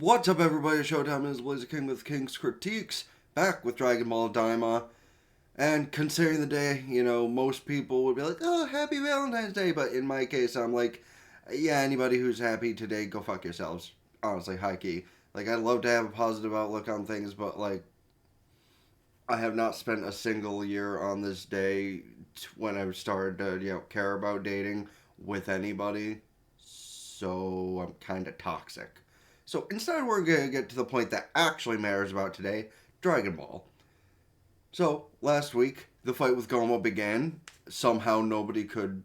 What's up, everybody? Showtime is Blazer King with King's Critiques, back with Dragon Ball Daima. And considering the day, most people would be like, oh, happy Valentine's Day. But in my case, I'm like, yeah, anybody who's happy today, go fuck yourselves. Honestly, high key. Like, I'd love to have a positive outlook on things, but, like, I have not spent a single year on this day when I started to, care about dating with anybody. So I'm kind of toxic. So instead, we're going to get to the point that actually matters about today, Dragon Ball. So, last week, the fight with Goma began. Somehow nobody could,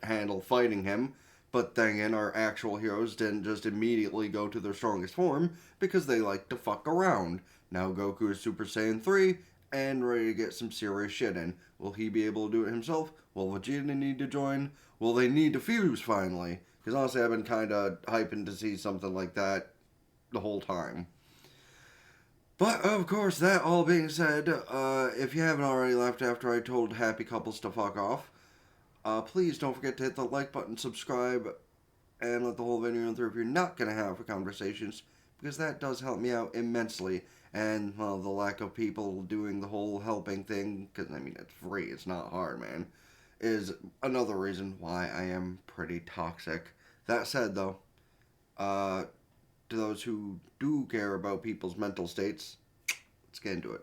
handle fighting him. But then again, our actual heroes didn't just immediately go to their strongest form because they like to fuck around. Now Goku is Super Saiyan 3 and ready to get some serious shit in. Will he be able to do it himself? Will Vegeta need to join? Will they need to fuse finally? Because honestly, I've been kind of hyping to see something like that the whole time. But, of course, that all being said, if you haven't already left after I told happy couples to fuck off, please don't forget to hit the like button, subscribe, and let the whole video run through if you're not going to have conversations, because that does help me out immensely. And, well, the lack of people doing the whole helping thing, because, it's free, it's not hard, man, is another reason why I am pretty toxic. That said, though, to those who do care about people's mental states, let's get into it.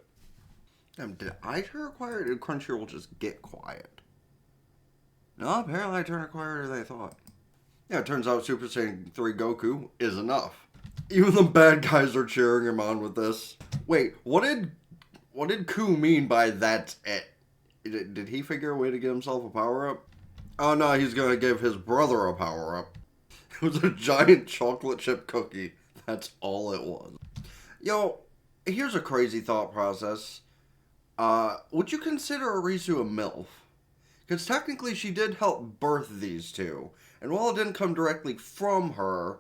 Did I turn quiet, or did Crunchyroll just get quiet? No, apparently I turned quieter than I thought. Yeah, it turns out Super Saiyan 3 Goku is enough. Even the bad guys are cheering him on with this. Wait, what did Ku mean by that's it? Did he figure a way to get himself a power-up? Oh no, he's gonna give his brother a power-up. It was a giant chocolate chip cookie. That's all it was. Yo, here's a crazy thought process. Would you consider Arisu a MILF? Because technically she did help birth these two. And while it didn't come directly from her,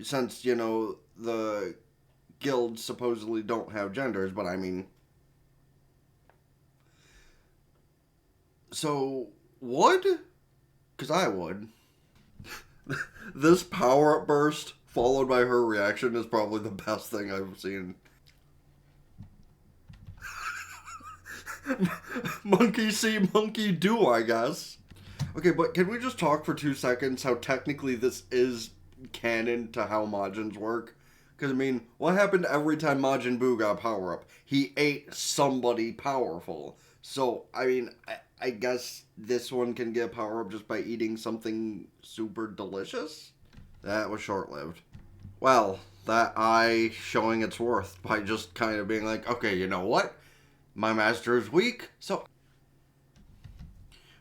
since, the guilds supposedly don't have genders, but so, would? Because I would. This power-up burst, followed by her reaction, is probably the best thing I've seen. Monkey see, monkey do, I guess. Okay, but can we just talk for 2 seconds how technically this is canon to how Majins work? Because, what happened every time Majin Buu got a power-up? He ate somebody powerful. So, I guess this one can get a power-up just by eating something super delicious? That was short-lived. Well, that eye showing its worth by just kind of being like, okay, you know what? My master is weak, so...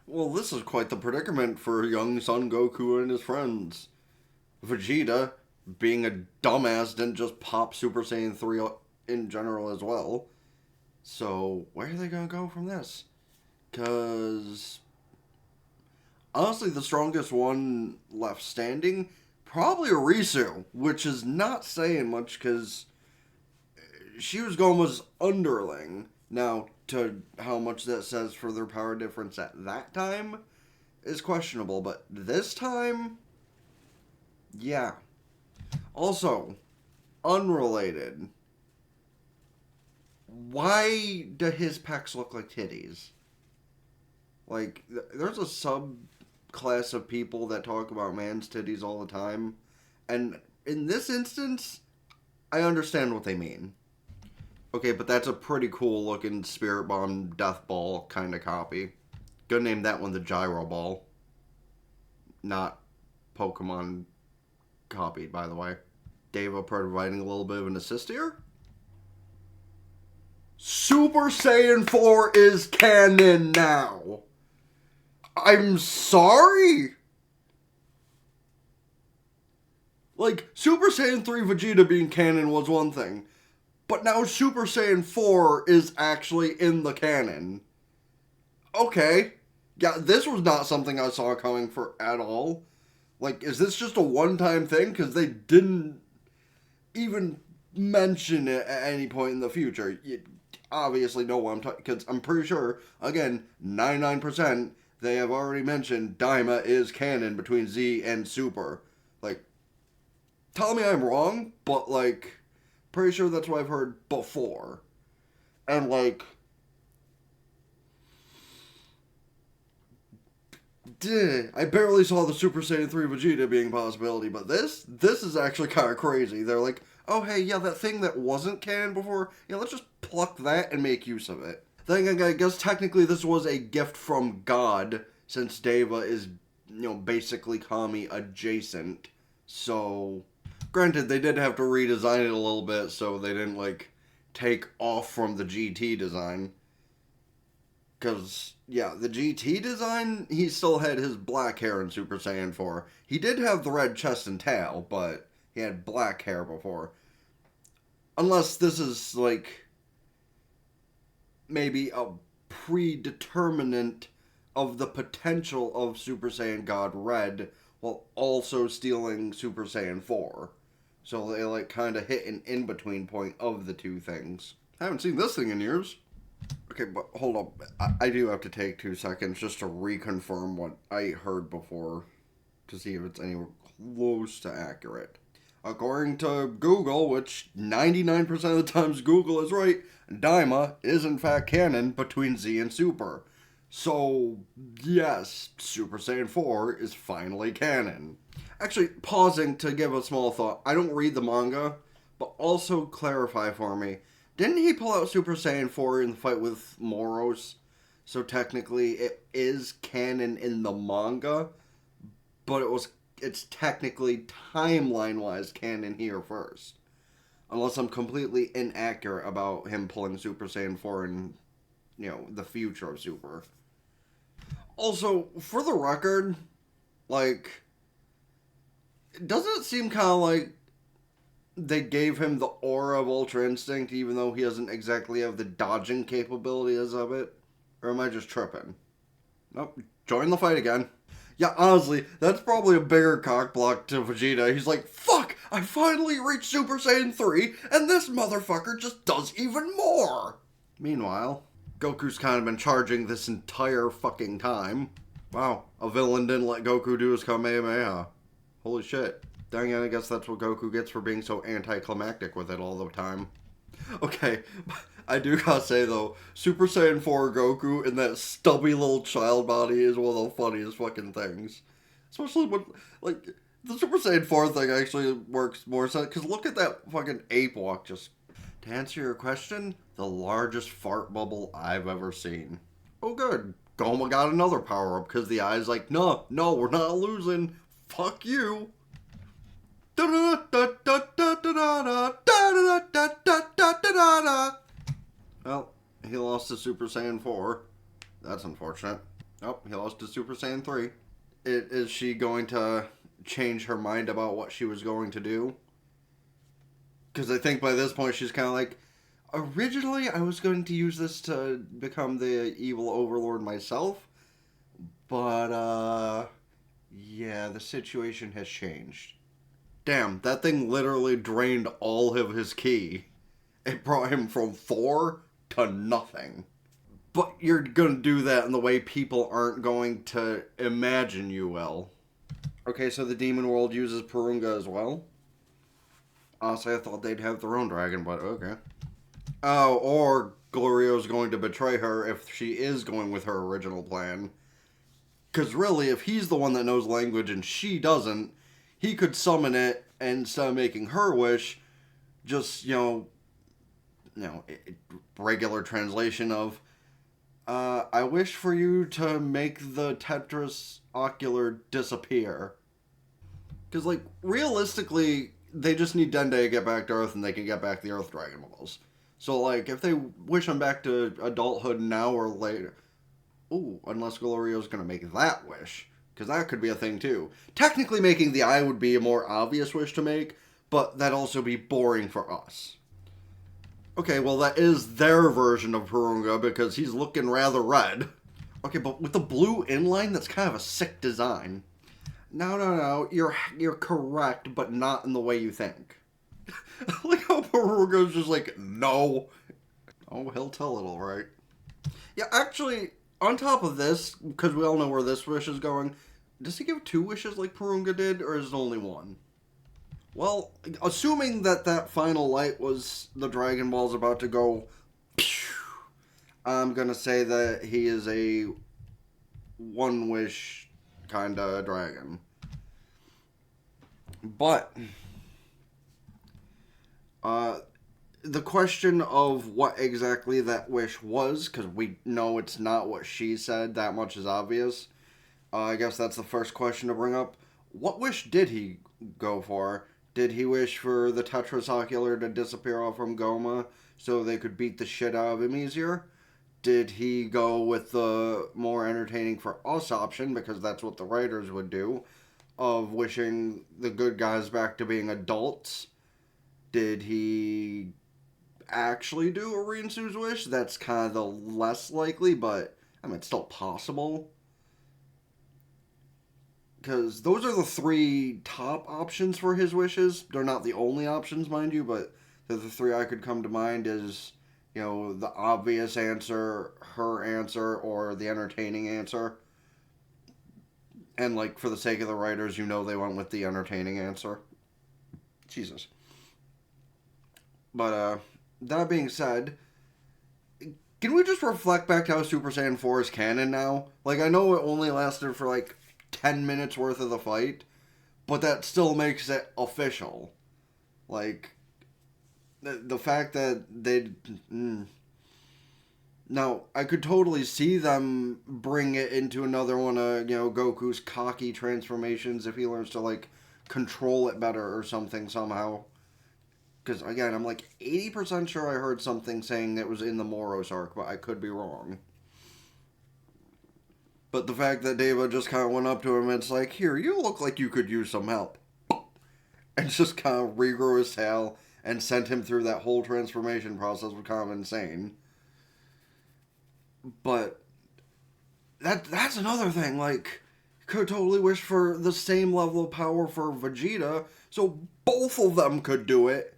Well, this is quite the predicament for young Son Goku and his friends. Vegeta, being a dumbass, didn't just pop Super Saiyan 3 in general as well. So, where are they going to go from this? Because... honestly, the strongest one left standing, probably Arisu, which is not saying much because she was Goma's underling. Now, to how much that says for their power difference at that time is questionable, but this time, yeah. Also, unrelated, why do his pecs look like titties? Like, there's a subclass of people that talk about man's titties all the time, and in this instance, I understand what they mean. Okay, but that's a pretty cool looking Spirit Bomb Death Ball kind of copy. Go name that one the Gyro Ball. Not Pokemon copied, by the way. Daima providing a little bit of an assist here. Super Saiyan 4 is canon now. I'm sorry? Like, Super Saiyan 3 Vegeta being canon was one thing. But now Super Saiyan 4 is actually in the canon. Okay. Yeah, this was not something I saw coming for at all. Like, is this just a one-time thing? Because they didn't even mention it at any point in the future. You obviously know what I'm talking... because I'm pretty sure, again, 99%, they have already mentioned Daima is canon between Z and Super. Like, Tell me I'm wrong, but, like, pretty sure that's what I've heard before. And, like, I barely saw the Super Saiyan 3 Vegeta being a possibility, but this is actually kind of crazy. They're like, oh, hey, yeah, that thing that wasn't canon before, yeah, let's just pluck that and make use of it. Then I guess technically this was a gift from God, since Daima is, basically Kami adjacent. So, granted, they did have to redesign it a little bit, so they didn't, like, take off from the GT design. Because, yeah, the GT design, he still had his black hair in Super Saiyan 4. He did have the red chest and tail, but he had black hair before. Unless this is, like, maybe a predeterminant of the potential of Super Saiyan God Red, while also stealing Super Saiyan 4. So they, like, kind of hit an in-between point of the two things. I haven't seen this thing in years. Okay, but hold up. I do have to take 2 seconds just to reconfirm what I heard before to see if it's anywhere close to accurate. According to Google, which 99% of the times Google is right, Daima is in fact canon between Z and Super. So, yes, Super Saiyan 4 is finally canon. Actually, pausing to give a small thought. I don't read the manga, but also clarify for me. Didn't he pull out Super Saiyan 4 in the fight with Moros? So technically it is canon in the manga, but it's technically timeline-wise canon here first. Unless I'm completely inaccurate about him pulling Super Saiyan 4 in, the future of Super. Also, for the record, like, doesn't it seem kind of like they gave him the aura of Ultra Instinct, even though he doesn't exactly have the dodging capabilities of it? Or am I just tripping? Nope. Join the fight again. Yeah, honestly, that's probably a bigger cockblock to Vegeta. He's like, fuck! I finally reached Super Saiyan 3, and this motherfucker just does even more! Meanwhile, Goku's kind of been charging this entire fucking time. Wow, a villain didn't let Goku do his Kamehameha. Holy shit. Dang it, I guess that's what Goku gets for being so anticlimactic with it all the time. Okay, I do gotta say though, Super Saiyan 4 Goku in that stubby little child body is one of the funniest fucking things. Especially when, like, the Super Saiyan 4 thing actually works more sense, because look at that fucking ape walk just... To answer your question, the largest fart bubble I've ever seen. Oh good, Goma got another power-up, because the eye's like, no, we're not losing, fuck you. Well, he lost to Super Saiyan 4. That's unfortunate. Oh, he lost to Super Saiyan 3. Is she going to change her mind about what she was going to do? Because I think by this point she's kind of like, originally I was going to use this to become the evil overlord myself. But, yeah, the situation has changed. Damn, that thing literally drained all of his ki. It brought him from 4 to nothing. But you're gonna do that in the way people aren't going to imagine you will. Okay, so the demon world uses Purunga as well? Honestly, I thought they'd have their own dragon, but okay. Oh, or Glorio's going to betray her if she is going with her original plan. Because really, if he's the one that knows language and she doesn't, he could summon it, and instead of making her wish, just, regular translation of, I wish for you to make the Tetris Ocular disappear. Because, like, realistically, they just need Dende to get back to Earth, and they can get back the Earth Dragon Balls. So, like, if they wish him back to adulthood now or later... Ooh, unless Glorio's gonna make that wish. Because that could be a thing, too. Technically, making the eye would be a more obvious wish to make, but that'd also be boring for us. Okay, well, that is their version of Purunga, because he's looking rather red. Okay, but with the blue inline, that's kind of a sick design. No, you're correct, but not in the way you think. Like how Purunga's just like, no. Oh, he'll tell it all right. Yeah, actually... On top of this, because we all know where this wish is going, does he give 2 wishes like Purunga did, or is it only 1? Well, assuming that that final light was the Dragon Ball's about to go, I'm gonna say that he is a one wish kind of dragon. But uh, the question of what exactly that wish was, because we know it's not what she said, that much is obvious. I guess that's the first question to bring up. What wish did he go for? Did he wish for the Tetrasocular to disappear off from Goma so they could beat the shit out of him easier? Did he go with the more entertaining for us option, because that's what the writers would do, of wishing the good guys back to being adults? Did he actually do a Rinsu's wish? That's kind of the less likely, but I mean, it's still possible. Because those are the three top options for his wishes. They're not the only options, mind you, but they're the three I could come to mind is, you know, the obvious answer, her answer, or the entertaining answer. And, like, for the sake of the writers, you know they went with the entertaining answer. Jesus. But, that being said, can we just reflect back to how Super Saiyan 4 is canon now? Like, I know it only lasted for, like, 10 minutes worth of the fight, but that still makes it official. Like, the fact that they... Now, I could totally see them bring it into another one of, you know, Goku's cocky transformations if he learns to, like, control it better or something somehow. Because, again, I'm like 80% sure I heard something saying it was in the Moros arc, but I could be wrong. But the fact that Daima just kind of went up to him and it's like, here, you look like you could use some help. And just kind of regrew his tail and sent him through that whole transformation process was kind of insane. But that's another thing. Like, could totally wish for the same level of power for Vegeta, so both of them could do it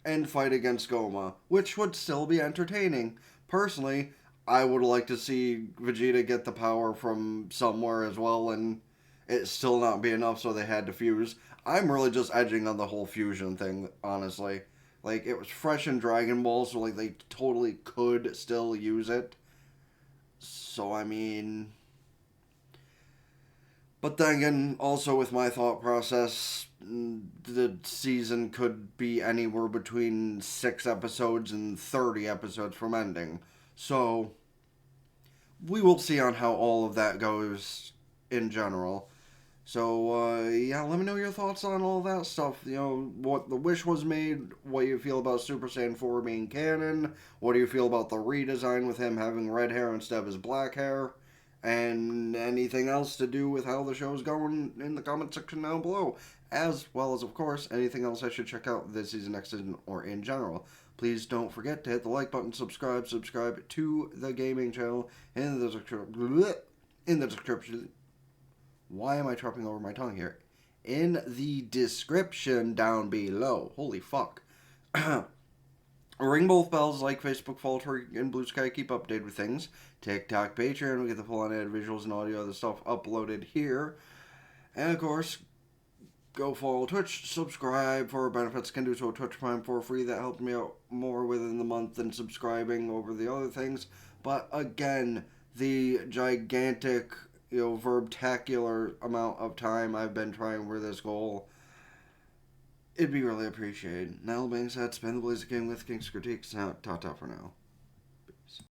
and fight against Goma, which would still be entertaining. Personally, I would like to see Vegeta get the power from somewhere as well, and it still not be enough, so they had to fuse. I'm really just edging on the whole fusion thing, honestly. Like, it was fresh in Dragon Ball, so, like, they totally could still use it. So, I mean... But then again, also with my thought process, the season could be anywhere between 6 episodes and 30 episodes from ending. So, we will see on how all of that goes in general. So, yeah, let me know your thoughts on all that stuff. You know, what the wish was made, what you feel about Super Saiyan 4 being canon, what do you feel about the redesign with him having red hair instead of his black hair, and anything else to do with how the show's going in the comment section down below. As well as, of course, anything else I should check out this season, next season, or in general. Please don't forget to hit the like button, subscribe to the gaming channel in the description. Why am I tripping over my tongue here? In the description down below. Holy fuck. Ring both bells like Facebook, follow Twitter, and Blue Sky. Keep updated with things. TikTok, Patreon. We get the full unedited visuals and audio, other stuff uploaded here. And of course, go follow Twitch. Subscribe for benefits. Can do so Twitch Prime for free. That helped me out more within the month than subscribing over the other things. But again, the gigantic, verbtacular amount of time I've been trying for this goal, it'd be really appreciated. Now, being said, spend the Blaze Game with King's Critiques. Now, ta-ta for now.